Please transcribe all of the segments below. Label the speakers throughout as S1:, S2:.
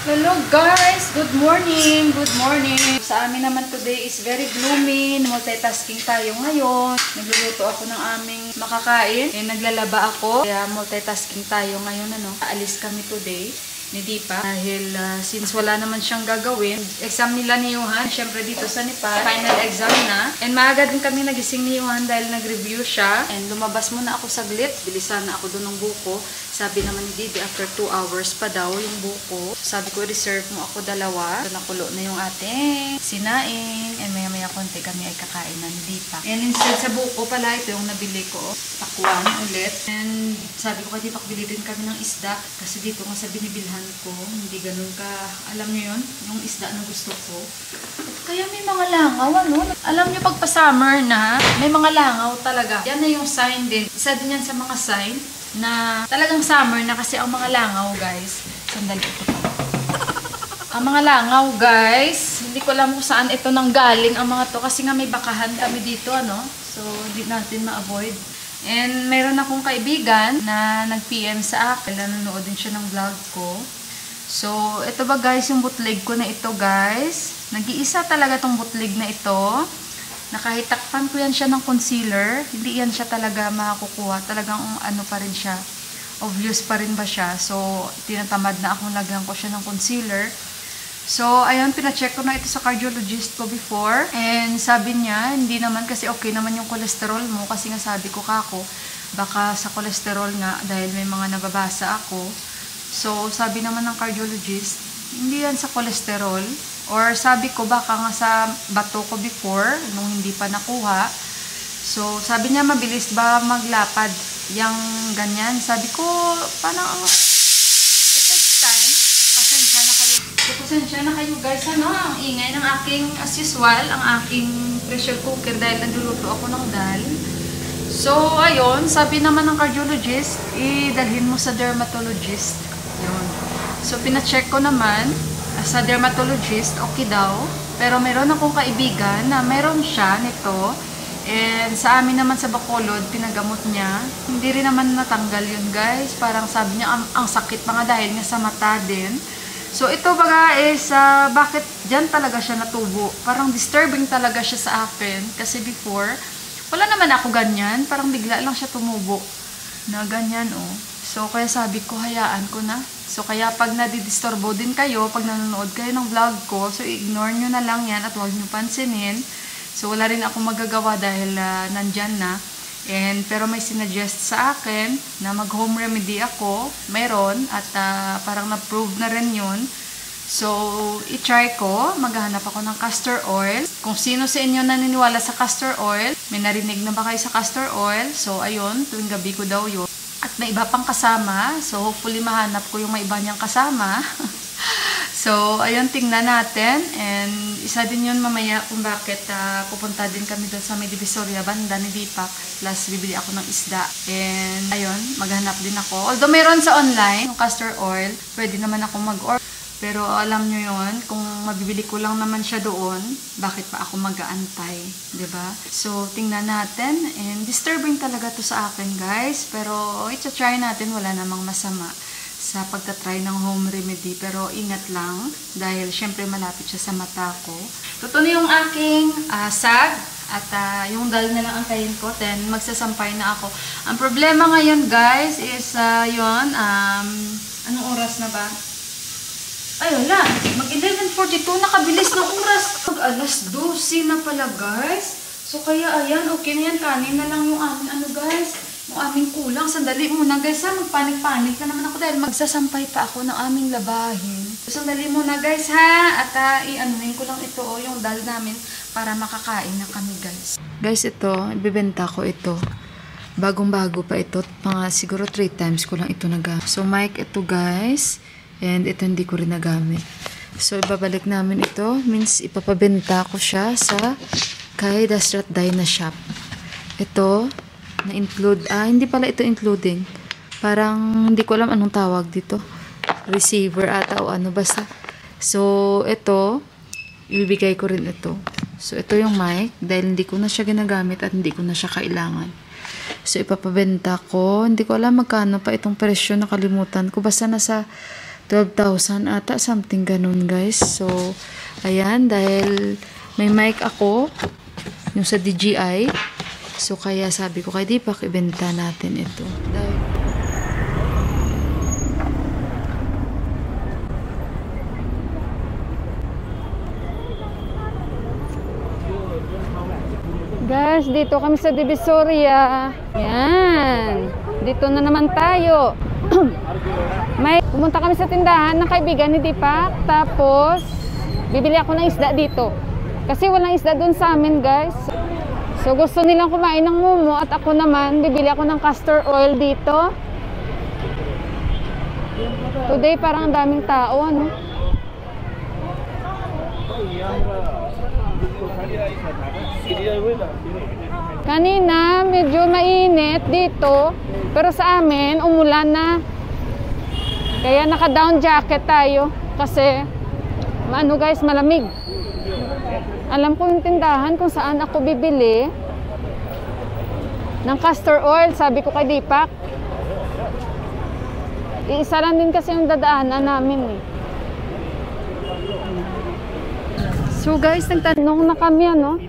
S1: Hello guys! Good morning! Good morning! Sa amin naman today is very gloomy. Multitasking tayo ngayon. Nagluluto ako ng aming makakain. Naglalaba ako. Kaya multitasking tayo ngayon. Aalis kami today ni Dipa dahil since wala naman siyang gagawin, exam nila ni Johan, syempre dito sa Nepal, final exam na, and maaga din kami nagising ni Johan dahil nag-review siya, and lumabas muna ako saglit, bilisan na ako doon ng buko. Sabi naman ni Didi after 2 hours pa daw yung buko. Sabi ko reserve mo ako 2, so nakulo na yung ating sinaing, and maya maya konti kami ay kakain na ni Dipa. And instead sa buko pala, ito yung nabili ko, pakwan ulit, and sabi ko kay Dipa bili din kami ng isda kasi dito nga sa binibilhan ko, hindi ganun ka, alam niyo yun, yung isda na gusto ko. Kaya may mga langaw, Alam niyo pag pa-summer na, may mga langaw talaga. Yan na yung sign din. Isa din yan sa mga sign na talagang summer na kasi ang mga langaw, guys. Sandali ito pa. Ang mga langaw, guys, hindi ko alam kung saan ito nanggaling ang mga to kasi nga may bakahan kami dito, So, hindi natin ma-avoid. And mayroon akong kaibigan na nag-PM sa akin, nanonood din siya ng vlog ko. So, ito ba guys, yung bootleg ko na ito guys. Nag-iisa talaga tong bootleg na ito. Nakahitakpan ko yan siya ng concealer. Hindi yan siya talaga makakukuha. Talagang ano pa rin siya. Obvious pa rin ba siya. So, tinatamad na akong lagyan ko siya ng concealer. So, ayun, pina-check ko na ito sa cardiologist ko before. And sabi niya, hindi naman kasi okay naman yung cholesterol mo. Kasi nga sabi ko kako, baka sa cholesterol nga dahil may mga nababasa ako. So, sabi naman ng cardiologist, hindi yan sa cholesterol. Or sabi ko, baka nga sa bato ko before, nung hindi pa nakuha. So, sabi niya, mabilis ba maglapad yung ganyan? Sabi ko, parang it takes time. Pasensya na kayo guys, ang ingay ng aking, as usual, ang aking pressure cooker dahil nagluluto ako ng dal. So, ayun, sabi naman ng cardiologist, idalhin mo sa dermatologist. Yun. So, pina-check ko naman, sa dermatologist, okay daw. Pero meron akong kaibigan na meron siya nito. And sa amin naman sa Bacolod, pinagamot niya. Hindi rin naman natanggal yun guys. Parang sabi niya, ang sakit pa nga dahil nga sa mata din. So, ito baga is, bakit dyan talaga siya natubo? Parang disturbing talaga siya sa akin. Kasi before, wala naman ako ganyan. Parang bigla lang siya tumubo. Na ganyan, So, kaya sabi ko, hayaan ko na. So, kaya pag nadidisturbo din kayo, pag nanonood kayo ng vlog ko, so, ignore nyo na lang yan at huwag nyo pansinin. So, wala rin ako magagawa dahil nandyan na. Pero may sinuggest sa akin na mag-home remedy ako. Meron. At parang na-prove na rin yun. So, i-try ko. Maghahanap ako ng castor oil. Kung sino sa inyo naniniwala sa castor oil, may narinig na ba kayo sa castor oil? So, ayun. Tuwing gabi ko daw yun. At may iba pang kasama. So, hopefully mahanap ko yung may iba niyang kasama. So, ayun, tingnan natin. And isa din yun mamaya kung bakit pupunta din kami doon sa may Divisoria banda ni Dipak. Plus, bibili ako ng isda. And, ayun, maghanap din ako. Although meron sa online, yung castor oil, pwede naman ako mag-order. Pero alam nyo yun, kung mabibili ko lang naman siya doon, bakit pa ako mag-aantay? Diba? So, tingnan natin. And disturbing talaga to sa akin, guys. Pero, ito-try natin. Wala namang masama sa pagtatry ng home remedy. Pero ingat lang dahil syempre malapit siya sa mata ko. Ito na yung aking sag at yung dal na lang ang kain ko. Then magsasampay na ako. Ang problema ngayon guys is yun, anong oras na ba? Ay wala, mag 11:42 nakabilis ng oras. Mag alas 12 na pala guys. So kaya ayan, okay na yan, kanin na lang yung aming guys. Yung aming kulang. Sandali muna guys ha. Magpanik-panik na naman ako dahil magsasampay pa ako ng aming labahin. So, sandali muna guys ha. At i-anuhin ko lang ito yung dal namin para makakain na kami guys. Guys ito, ibibenta ko ito. Bagong-bago pa ito. Mga siguro 3 times ko lang ito nagamit. So, mic ito guys. And ito hindi ko rin nagamit. So, ibabalik namin ito. Means ipapabenta ko siya sa kay Dasrat Dina Shop. Ito na-include, hindi pala ito including. Parang, hindi ko alam anong tawag dito. Receiver ata o ano, basta. So, ito, ibibigay ko rin ito. So, ito yung mic, dahil hindi ko na siya ginagamit at hindi ko na siya kailangan. So, ipapabenta ko. Hindi ko alam magkano pa itong presyo, nakalimutan ko. Basta nasa 12,000 ata, something ganun guys. So, ayan, dahil may mic ako, yung sa DJI. So, kaya sabi ko kay Deepak, ibenta natin ito. Dahil guys, dito kami sa Divisoria. Yan. Dito na naman tayo. Pumunta kami sa tindahan ng kaibigan ni Deepak. Tapos, bibili ako ng isda dito. Kasi walang isda dun sa amin, guys. So, gusto nilang kumain ng mumo. At ako naman, bibili ako ng castor oil dito. Today, parang ang daming tao, ano? Kanina, medyo mainit dito. Pero sa amin, umulan na. Kaya naka-down jacket tayo. Kasi, guys, malamig. Alam ko yung tindahan kung saan ako bibili ng castor oil. Sabi ko kay Deepak. Iisa lang din kasi yung dadaanan namin eh. So guys, nagtanong na kami ano.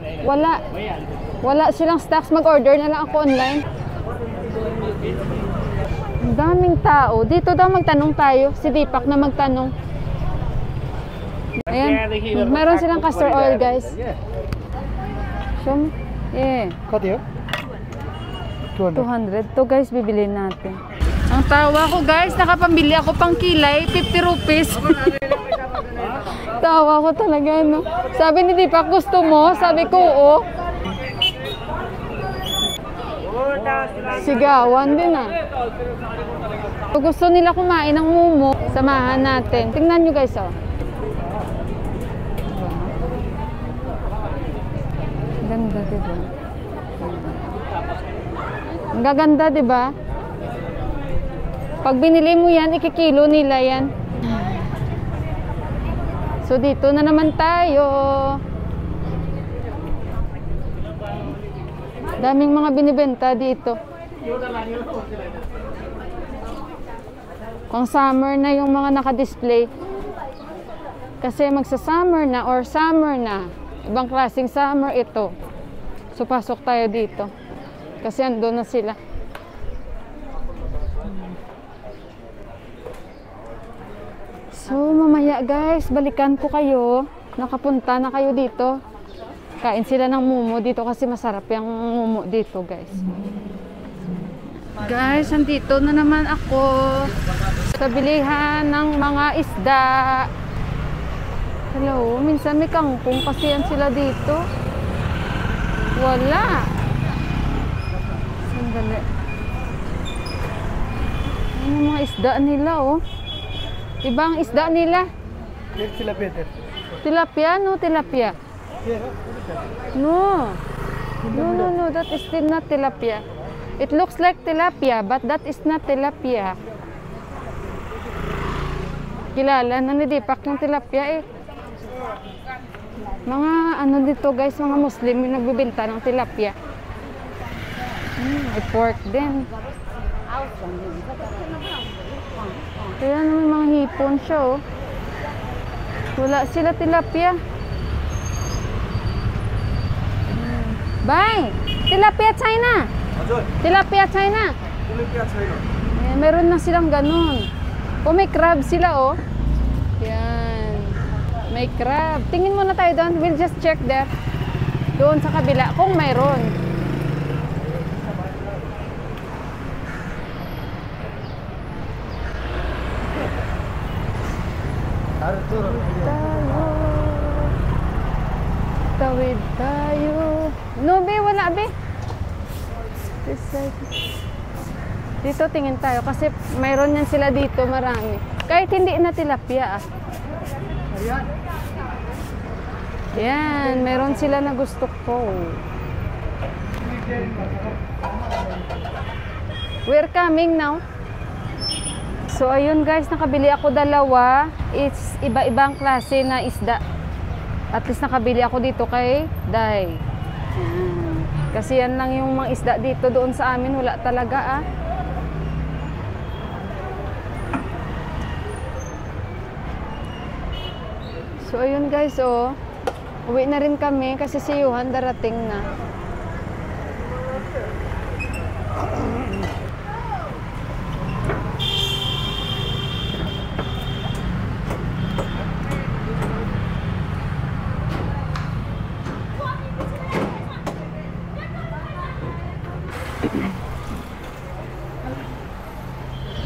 S1: Wala silang stocks. Mag-order na lang ako online. Ang daming tao. Dito daw magtanong tayo. Si Deepak na magtanong. Ayan. Meron silang castor oil, guys. Show me. Yeah. 200. To guys, bibili natin. Ang tawa ko guys, nakapambili ako pang kilay. 50 rupees. Tawa ko talaga, no? Sabi ni Deepak, gusto mo? Sabi ko, oo. Sigawan din ah. Kung gusto nila kumain ng mumo, samahan natin. Tingnan nyo guys, oh. Ganda, diba? Ang gaganda, diba? Pag binili mo yan, ikikilo nila yan. So, dito na naman tayo. Daming mga binibenta dito. Kung summer na yung mga naka-display. Kasi magsa-summer na or summer na. Ibang klaseng summer ito. So, pasok tayo dito. Kasi ando na sila. So, mamaya guys, balikan ko kayo. Nakapunta na kayo dito. Kain sila ng mumo dito kasi masarap yung mumo dito, guys. Guys, andito na naman ako sa bilihan ng mga isda. Hello, minsan may kangkong kasi yan sila dito. Wala. Sandali. Ano yung mga isda nila, oh. Ibang isda nila. Tilapia, no? Tilapia. No. No, that is still not tilapia. It looks like tilapia, but that is not tilapia. Kilala na ni Deepak yung tilapia eh. Mga ano dito guys, mga Muslim yung nagbibenta ng tilapia. May pork din. Kaya naman mga hipon siya oh. Wala sila tilapia. Bye! Tilapia China! Tilapia China! Tilapia China. Meron na silang ganun. O may crab sila oh. Yan. May crab. Tingin muna tayo doon. We'll just check there. Doon sa kabila kung mayroon. Tawid tayo. No, be, wala, be. Dito tingin tayo kasi mayroon yan sila dito, marami. Kahit hindi na tilapia, ah. Yan, mayroon sila na gusto ko. We're coming now. So, ayun guys, nakabili ako dalawa. It's iba-ibang klase na isda. At least nakabili ako dito kay Day. Kasi yan lang yung mga isda dito. Doon sa amin, wala talaga ah. So, ayun guys, oh. Uwi na rin kami kasi si Johan darating na.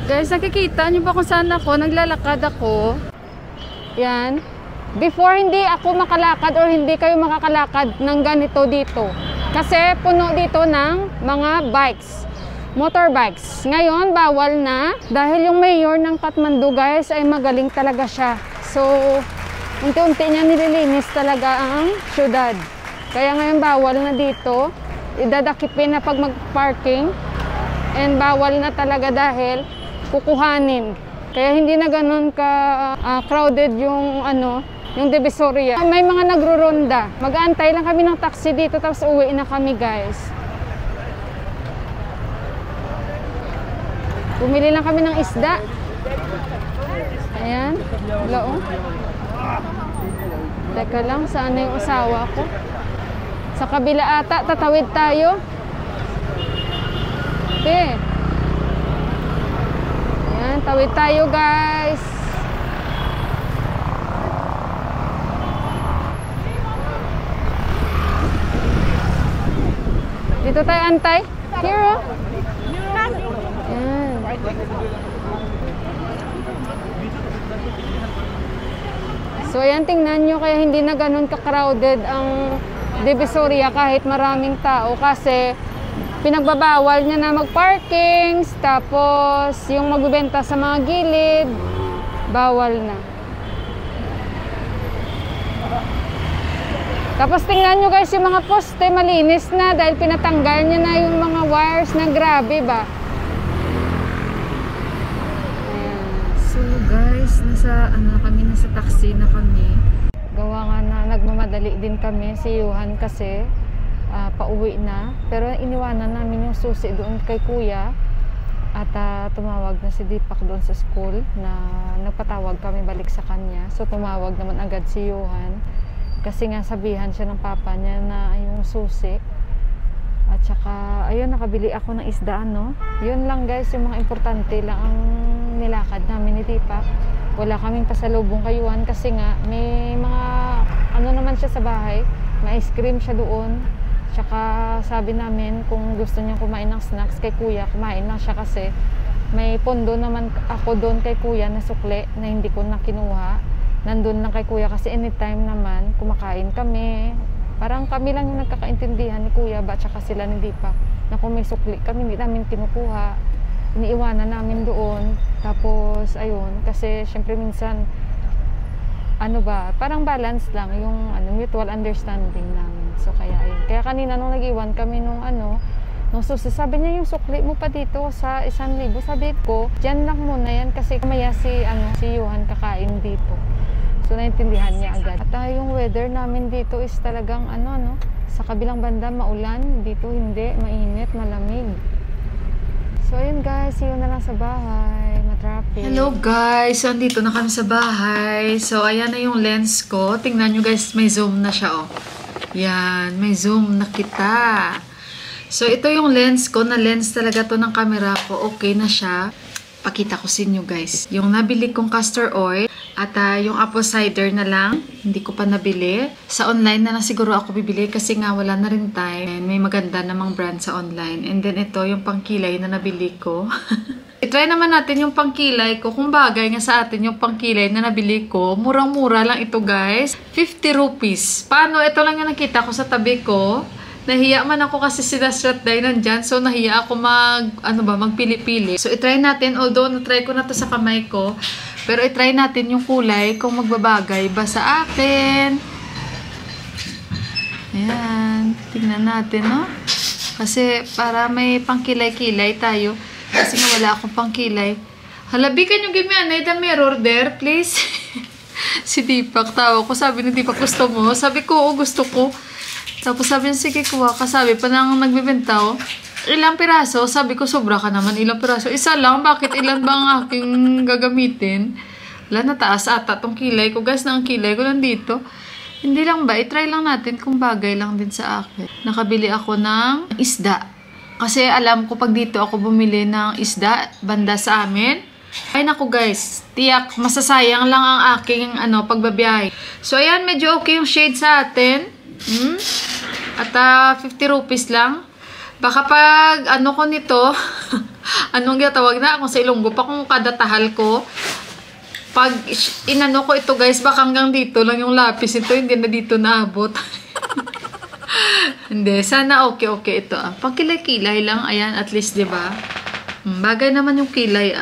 S1: Guys, nakikita nyo ba kung saan ako? Naglalakad ako. Yan. Before, hindi ako makalakad or hindi kayo makakalakad ng ganito dito. Kasi puno dito ng mga bikes, motorbikes. Ngayon, bawal na dahil yung mayor ng Kathmandu, guys, ay magaling talaga siya. So, unti-unti niya nililinis talaga ang syudad. Kaya ngayon, bawal na dito. Idadakipin na pag mag-parking. And bawal na talaga dahil kukuhanin. Kaya hindi na ganun ka crowded yung yung Divisoria. May mga nagro-ronda. Mag-aantay lang kami ng taxi dito tapos uwi na kami, guys. Bumili lang kami ng isda. Ayan. Hello. Teka lang, saan na yung asawa ko? Sa kabila ata, tatawid tayo. Okay. Ayan, tawid tayo, guys. Dito tayo antay. Here, oh. Ayan. So, ayan, tingnan nyo. Kaya hindi na ganun ka-crowded ang Divisoria kahit maraming tao. Kasi pinagbabawal niya na mag-parkings. Tapos, yung magbibenta sa mga gilid, bawal na. Tapos tingnan nyo guys, yung mga poste malinis na dahil pinatanggal niya na yung mga wires na grabe ba. Ayan. So guys, nasa taxi na kami. Gawa nga na nagmamadali din kami si Johan kasi pauwi na. Pero iniwanan namin yung susi doon kay kuya. At tumawag na si Deepak doon sa school na nagpatawag kami balik sa kanya. So tumawag naman agad si Johan. Kasi nga sabihan siya ng papa niya na yung susi. At saka, ayun, nakabili ako ng isda, no? Yun lang guys, yung mga importante lang ang nilakad namin ni Deepak. Wala kaming pasalubong kayuan kasi nga, may mga, naman siya sa bahay. May ice cream siya doon. Tsaka sabi namin, kung gusto niya kumain ng snacks kay kuya, kumain lang siya kasi may pondo naman ako doon kay kuya na sukle na hindi ko na kinuha. Nandun lang kay kuya kasi anytime naman kumakain kami. Parang kami lang yung nagkakaintindihan ni kuya ba tsaka sila ni Deepak na kung may sukli kami hindi namin kinukuha. Iniiwanan namin doon. Tapos ayun, kasi syempre minsan parang balance lang yung mutual understanding namin. So kaya ayun. Kaya kanina nung nag-iwan kami nung susi, sabi niya yung sukli mo pa dito sa 1,000. Sabi ko, dyan lang muna yan kasi kamaya si Johan kakain dito. So, naintindihan niya agad. At yung weather namin dito is talagang sa kabilang banda maulan, dito hindi, mainit, malamig. So, ayun guys, see you na lang sa bahay, matraffic. Hello guys, so andito na kami sa bahay. So, ayan na yung lens ko. Tingnan nyo guys, may zoom na siya, oh. Yan, may zoom na kita. So, ito yung lens ko, na lens talaga to ng camera ko. Okay na siya. Pakita ko sa inyo guys. Yung nabili kong castor oil at yung apple cider na lang. Hindi ko pa nabili. Sa online na lang siguro ako bibili kasi nga wala na rin time. And may maganda namang brand sa online. And then ito yung pangkilay na nabili ko. I-try naman natin yung pangkilay ko. Kung bagay nga sa atin yung pangkilay na nabili ko. Murang-mura lang ito guys. 50 rupees. Paano? Ito lang yung nakita ko sa tabi ko. Nahiya man ako kasi sila Stratday nandyan. So, nahiya ako magpili-pili. So, itry natin. Although, natry ko na to sa kamay ko. Pero, itry natin yung kulay kung magbabagay ba sa akin. Ayan. Tingnan natin, no? Kasi, para may pangkilay-kilay tayo. Kasi nga wala akong pangkilay. Halabi, can you give me another mirror there, please? Si Deepak, tawa ko. Sabi ni Deepak, gusto mo? Sabi ko, oo, gusto ko. Tapos sabi niya, sige kuha ka. Sabi pa nang nagbibenta, oh, ilang piraso? Sabi ko, sobra ka naman. Ilang piraso? Isa lang? Bakit ilan ba ang aking gagamitin? Wala, nataas ata tong kilay ko. Guys, na ang kilay ko nandito. Hindi lang ba? I-try lang natin kung bagay lang din sa akin. Nakabili ako ng isda. Kasi alam ko pag dito ako bumili ng isda, banda sa amin. Ay naku guys, tiyak, masasayang lang ang aking pagbabiyahe. So ayan, medyo okay yung shade sa atin. At 50 rupees lang. Baka pag ko nito, anong ginatawag na akong sa Ilonggo pa kung kada tahal ko. Pag ko ito guys, baka hanggang dito lang yung lapis ito, hindi na dito naabot. Hindi, sana okay ito Pag kilay-kilay lang, ayan, at least, diba? Bagay naman yung kilay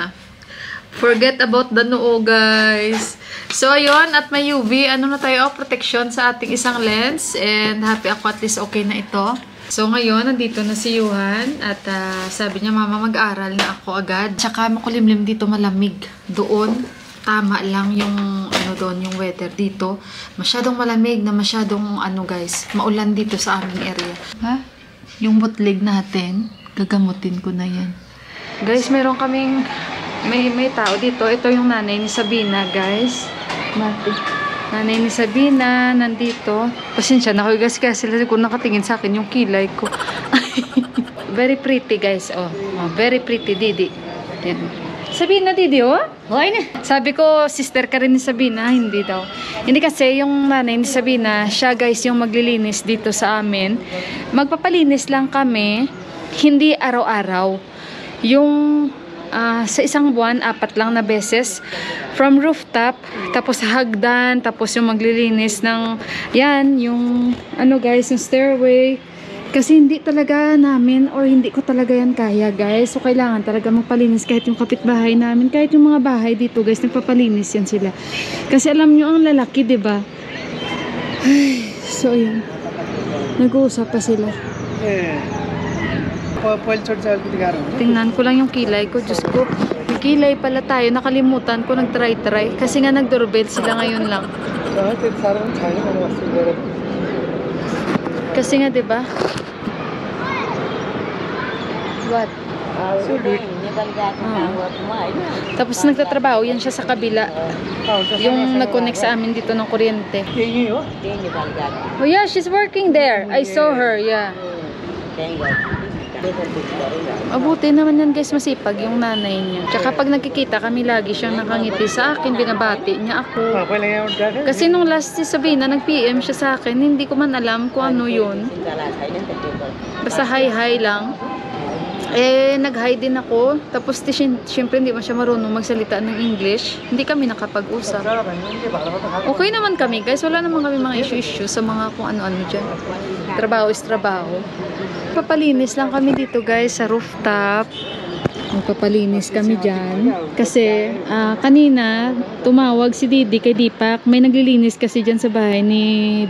S1: Forget about the noo, guys. So, ayun, at may UV, na tayo, protection sa ating isang lens. And happy ako, at least okay na ito. So, ngayon, nandito na si Yuhan. At sabi niya, mama, mag-aral na ako agad. Tsaka makulimlim dito, malamig. Doon, tama lang yung doon yung weather dito. Masyadong malamig na masyadong guys, maulan dito sa aming area. Ha? Yung butlig natin, gagamutin ko na yan. Guys, meron kaming may tao dito. Ito yung nanay ni Sabina, guys. Nanay ni Sabina nandito. Pasensya na ko guys kasi sila kung nakatingin sa akin yung kilay ko. Very pretty, guys. Very pretty, Didi. Yan. Sabina, Didi, okay na. Sabi ko, sister ka rin ni Sabina. Hindi daw. Hindi kasi yung nanay ni Sabina, siya guys yung maglilinis dito sa amin. Magpapalinis lang kami, hindi araw-araw. Yung sa isang buwan, 4 lang na beses. From rooftop, tapos hagdan, tapos yung maglilinis ng, yan, yung, guys, yung stairway. Kasi hindi talaga namin or hindi ko talaga yan kaya guys. So kailangan talaga magpalinis kahit yung kapitbahay namin. Kahit yung mga bahay dito guys, nagpapalinis yan sila. Kasi alam nyo ang lalaki, diba? Ay, so yun. Nag-uusap pa sila. Tingnan ko lang yung kilay ko. Diyos ko. May kilay pala tayo. Nakalimutan ko. Nag-try. Kasi nga nag-doorbell sila ngayon lang. Kasi nga, diba? What? Tapos nagtatrabaho yan siya sa kabila. Yung nag-connect sa amin dito ng kuryente. Oh yeah, she's working there. I saw her, yeah. Mabuti naman yan guys, masipag yung nanay niya. Tsaka pag nagkikita kami, lagi siyang nakangiti sa akin, binabati niya ako. Kasi nung last si Sabina, nag-PM siya sa akin, hindi ko man alam kung ano yun. Basta hi-hi lang. Nag-hi din ako. Tapos syempre hindi man siya marunong magsalita ng English. Hindi kami nakapag-usap. Okay naman kami guys, wala naman kami mga issue sa mga kung ano-ano dyan. Trabaho is trabaho. Papalinis lang kami dito guys sa rooftop. Magpapalinis kami dyan. Kasi kanina tumawag si Didi kay Deepak. May naglilinis kasi dyan sa bahay ni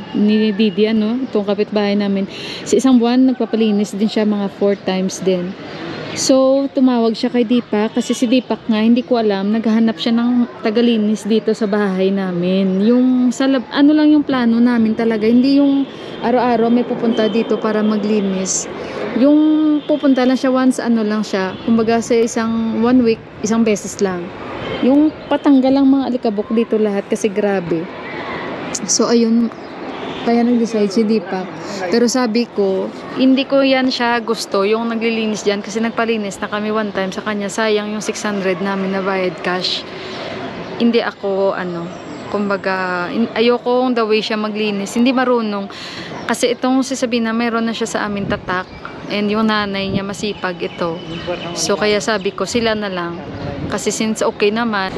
S1: Didi, itong kapitbahay namin. Sa isang buwan nagpapalinis din siya mga 4 times din. So tumawag siya kay Deepak kasi si Deepak nga hindi ko alam, naghahanap siya ng tagalinis dito sa bahay namin. Yung lang yung plano namin talaga, hindi yung araw-araw may pupunta dito para maglinis. Yung pupunta lang siya once, lang siya, kumbaga sa isang 1 week, isang beses lang. Yung patanggal lang mga alikabok dito lahat kasi grabe. So ayun, kaya nag-decide si Deepak. Pero sabi ko, hindi ko yan siya gusto, yung naglilinis dyan, kasi nagpalinis na kami 1 time sa kanya. Sayang yung 600 namin na bayad cash. Hindi ako, kumbaga, ayoko the way siya maglinis. Hindi marunong. Kasi itong si Sabina, meron na siya sa amin tatak. And yung nanay niya masipag ito. So kaya sabi ko, sila na lang. Kasi since okay naman.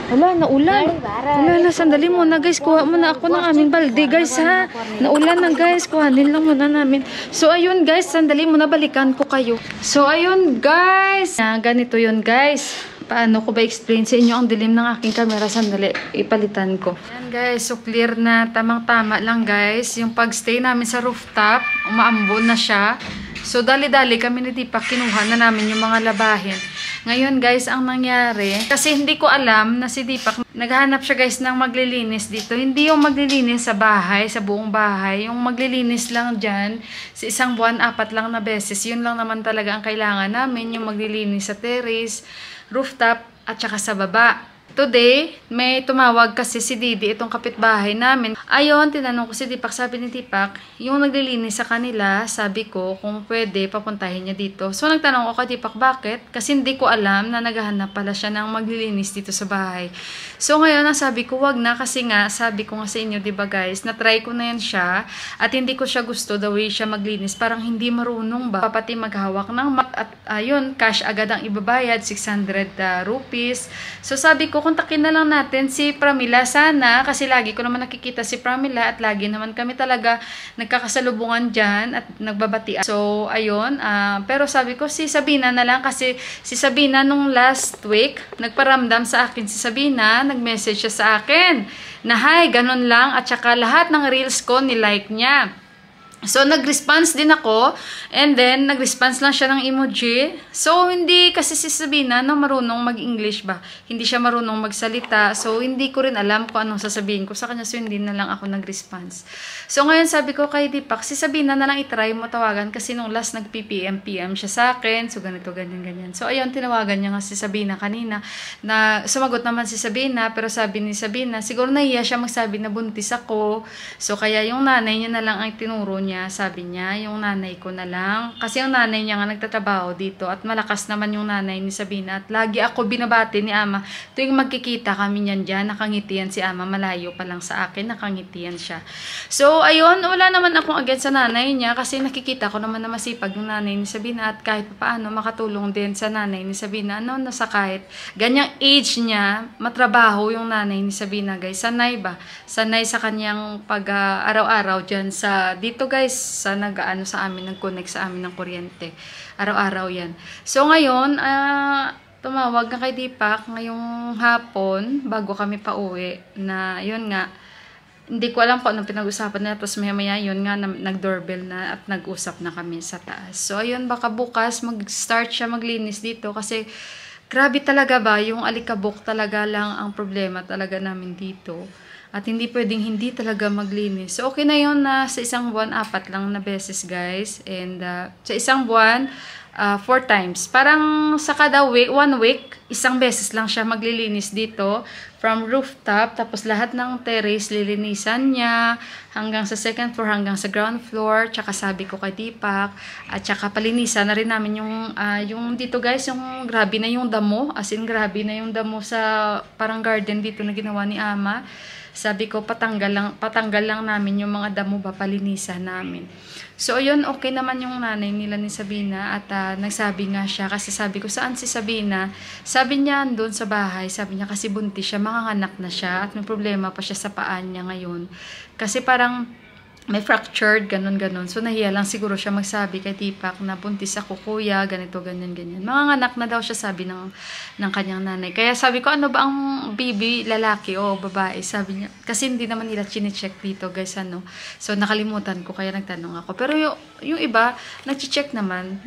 S1: Wala, naulan. Wala na, sandali muna guys. Kuha muna ako ng aming balde guys ha. Naulan na guys. Kuhanin lang muna namin. So ayun guys, sandali muna, balikan ko kayo. So ayun guys. Ganito yun guys. Paano ko ba explain sa inyo ang dilim ng aking camera? Sandali, ipalitan ko. Ayan guys, so clear na. Tamang-tama lang guys. Yung pagstay namin sa rooftop, umaambon na siya. So dali-dali kami ni Deepak, kinuha na namin yung mga labahin. Ngayon guys, ang nangyari, kasi hindi ko alam na si Deepak, naghahanap siya guys ng maglilinis dito. Hindi yung maglilinis sa bahay, sa buong bahay. Yung maglilinis lang dyan, sa isang buwan, 4 lang na beses. Yun lang naman talaga ang kailangan namin, yung maglilinis sa terrace, rooftop, at saka sa baba. today, may tumawag kasi si Didi, itong kapitbahay namin. Ayon, tinanong ko si Dipak, sabi ni Dipak, yung naglilinis sa kanila, sabi ko, kung pwede, papuntahin niya dito. So, nagtanong ko kay Dipak, bakit? Kasi hindi ko alam na naghahanap pala siya ng maglilinis dito sa bahay. So, ngayon, sabi ko, wag na, kasi nga, sabi ko nga sa inyo, diba guys, na-try ko na yan siya, at hindi ko siya gusto, the way siya maglinis, parang hindi marunong ba? Pati maghawak ng mat, at ayun, cash agad ang ibabayad, 600 rupees. So, sabi ko, kontakin na lang natin si Pramila sana, kasi lagi ko naman nakikita si Pramila at lagi naman kami talaga nagkakasalubungan dyan at nagbabatian. So, ayun. Pero sabi ko, si Sabina na lang kasi si Sabina nung last week, nagparamdam sa akin si Sabina, nag-message siya sa akin na hi, ganun lang at saka lahat ng reels ko ni-like niya. So, nag-response din ako, and then, nag-response lang siya ng emoji. So, hindi kasi si Sabina na marunong mag-English ba? Hindi siya marunong magsalita. So, hindi ko rin alam kung anong sasabihin ko sa kanya. So, hindi na lang ako nag-response. So, ngayon sabi ko kay Dipak, si Sabina na lang itry mo tawagan kasi nung last nag-PPM siya sa akin. So, ganito, ganyan. So, ayun, tinawagan niya nga si Sabina kanina. Na sumagot naman si Sabina, pero sabi ni Sabina, siguro nahiya siya magsabi na buntis ako. So, kaya yung nanay niya na lang ang tinuro niya. Sabi niya, yung nanay ko na lang. Kasi yung nanay niya nga nagtatrabaho dito at malakas naman yung nanay ni Sabina. At lagi ako binabati ni Ama. Tuwing magkikita kami niyan dyan, nakangitian si Ama. Malayo pa lang sa akin, nakangitian siya. So, ayun, wala naman akong against sa nanay niya kasi nakikita ko naman na masipag yung nanay ni Sabina at kahit paano makatulong din sa nanay ni Sabina. Ano, nasa kahit ganyang age niya, matrabaho yung nanay ni Sabina, guys. Sanay ba? Sanay sa kanyang pag-araw-araw dyan sa dito, guys, sa nag-ano sa amin, nag-connect sa amin ng kuryente. Araw-araw yan. So, ngayon, tumawag na kay Dipak ngayong hapon, bago kami pauwi, na yun nga, hindi ko alam kung anong pinag-usapan na, tapos maya-maya yun nga, nag-doorbell na at nag-usap na kami sa taas. So, ayun, baka bukas mag-start siya maglinis dito kasi grabe talaga ba, yung alikabok talaga lang ang problema talaga namin dito. At hindi pwedeng hindi talaga maglinis. So, okay na yun na sa isang buwan, 4 lang na beses, guys. And sa isang buwan, 4 times. Parang sa kada week, 1 week, isang beses lang siya maglilinis dito. From rooftop, tapos lahat ng terrace, lilinisan niya. Hanggang sa second floor, hanggang sa ground floor. Tsaka sabi ko kay Dipak. At tsaka palinisan na rin namin yung dito, guys, yung grabe na yung damo. As in, grabe na yung damo sa parang garden dito na ginawa ni Ama. Sabi ko, patanggal lang namin yung mga damo ba, palinisan namin. So, yun, okay naman yung nanay nila ni Sabina at nagsabi nga siya, kasi sabi ko, saan si Sabina? Sabi niya, doon sa bahay, sabi niya, kasi buntis siya, makanganak na siya at may problema pa siya sa paan niya ngayon. Kasi parang may fractured, ganun. So, nahiya lang siguro siya magsabi kay Dipak na buntis ako, kuya, ganito, ganyan. Manganganak na daw siya, sabi ng kanyang nanay. Kaya sabi ko, ano ba ang baby, lalaki o babae? Sabi niya, kasi hindi naman nila chine-check dito, guys, ano. So, nakalimutan ko, kaya nagtanong ako. Pero yung iba, nag-check naman,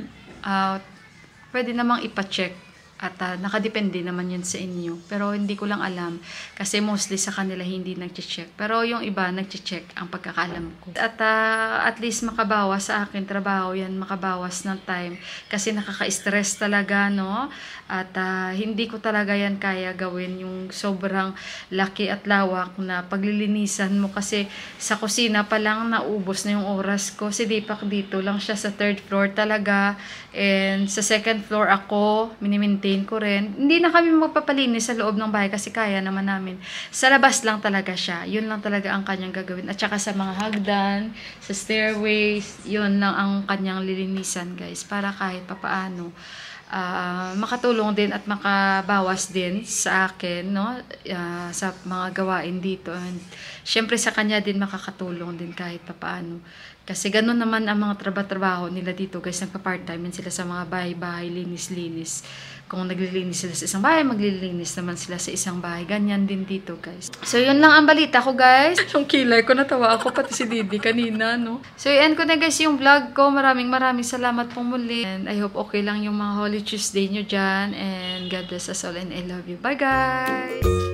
S1: pwede namang ipa-check. At nakadepende naman yun sa inyo. Pero hindi ko lang alam. Kasi mostly sa kanila hindi nag-check. Pero yung iba nag-check ang pagkakalam ko. At least makabawas sa akin trabaho yan. Makabawas ng time. Kasi nakaka-stress talaga, no? At hindi ko talaga yan kaya gawin yung sobrang laki at lawak na paglilinisan mo. Kasi sa kusina pa lang naubos na yung oras ko. Si Dipak dito lang siya sa 3rd floor talaga. And sa 2nd floor ako, minimaintain ko rin. Hindi na kami magpapalinis sa loob ng bahay kasi kaya naman namin. Sa labas lang talaga siya. Yun lang talaga ang kanyang gagawin. At saka sa mga hagdan, sa stairways, yun lang ang kanyang lilinisan, guys. Para kahit papaano, makatulong din at makabawas din sa akin, no? Sa mga gawain dito. And syempre sa kanya din makakatulong din kahit papaano. Kasi ganun naman ang mga trabaho nila dito, guys. Nagpa-part-time sila sa mga bahay-bahay, linis-linis. Kung naglilinis sila sa isang bahay, maglilinis naman sila sa isang bahay. Ganyan din dito, guys. So, yun lang ang balita ko, guys. Yung kilay ko, natawa ako, pati si Didi kanina, no? So, i-end ko na, guys, yung vlog ko. Maraming salamat pong muli. And I hope okay lang yung mga Holy Tuesday nyo dyan. And God bless us all and I love you. Bye, guys!